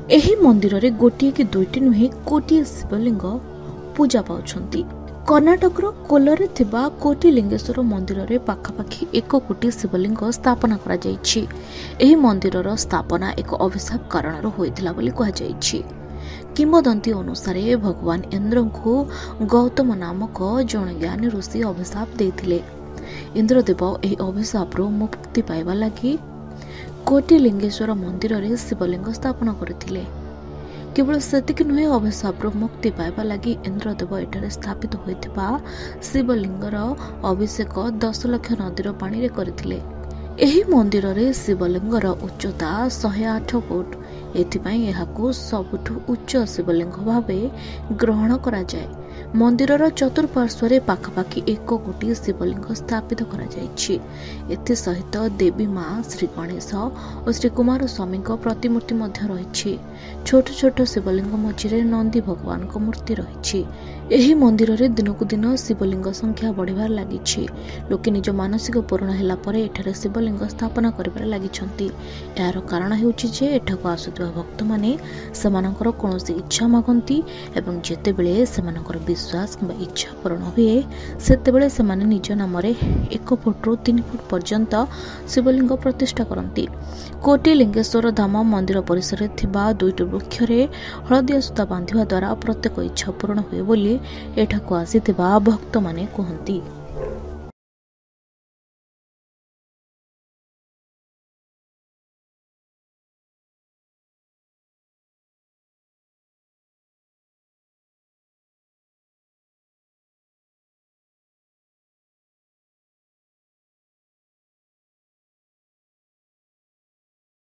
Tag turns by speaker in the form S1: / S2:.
S1: ଏହି ମନ୍ଦିରରେ ଗୋଟିଏ କି ଦୁଇଟି ନୁହେଁ କୋଟିଏ ଶିବଲିଙ୍ଗ ପୂଜା ପାଉଛନ୍ତି। कर्नाटक कोल्लरे थिबा कोटिलिंगेश्वर मंदिर पाखापाखि 1 कोटी शिवलिंग स्थापना करा जायछि। एही मंदिरर स्थापना एक अभिशाप कारण होइथिला बोली कहा जायछि। किंवदंती अनुसार भगवान इंद्र को गौतम नामक जन ज्ञानी ऋषि अभिशाप देथिले। इंद्रदेव एही अभिशाप मुक्ति पाइबा लागि कोटिलिंगेश्वर मंदिर रे शिवलिंग स्थापना करथिले। केवल सेतिक नुहे अभिशाप मुक्ति पाइबा लागि इंद्रदेव एठारे स्थापित होइथिबा शिवलिंगर अभिषेक 10 लाख नदीर पानी रे करथिले। एही मंदिर रे शिवलिंगर उच्चता 108 फुट। एथिपाई एहाकू सबुठु उच्च शिवलिंग भावे ग्रहण करा जाय। मंदिरर चतुर्पार्श्व पाखापाखि 1 कोटी शिवलिंग स्थापित करा जायछि। एथि सहित देवी माँ श्री गणेश और श्री कुमार स्वामी प्रतिमूर्ति मध्य रहिछि। छोट छोट शिवलिंग मझिरे नंदी भगवान को मूर्ति रहिछि। एही मंदिर रे दिनकु दिन शिवलिंग संख्या बढ़िबार लागिछि। लोके निज मानसिक पूर्ण हैला परे एठारे शिवलिंग स्थापना करिबार लागिछन्ति। यार कारण हेउछि जे एठाको आसुଥିବା भक्त माने सेमानकर कोनोसी इच्छा मागंती एवं जेते बेले सेमानकर विश्वास किंबा इच्छा पूर्ण हुए सेते बेले सेमाने निज नामरे 1 फुट रु 3 फुट पर्यंत शिवलिंग प्रतिष्ठा करंती। कोटिलिंगेश्वर धाम मंदिर परिसर थिबा 2टी वृक्ष रे हळदिया सूता बांधिवा द्वारा प्रत्येक इच्छा पूर्ण हुए बोली एठाको आसीथिबा भक्त माने कहंती।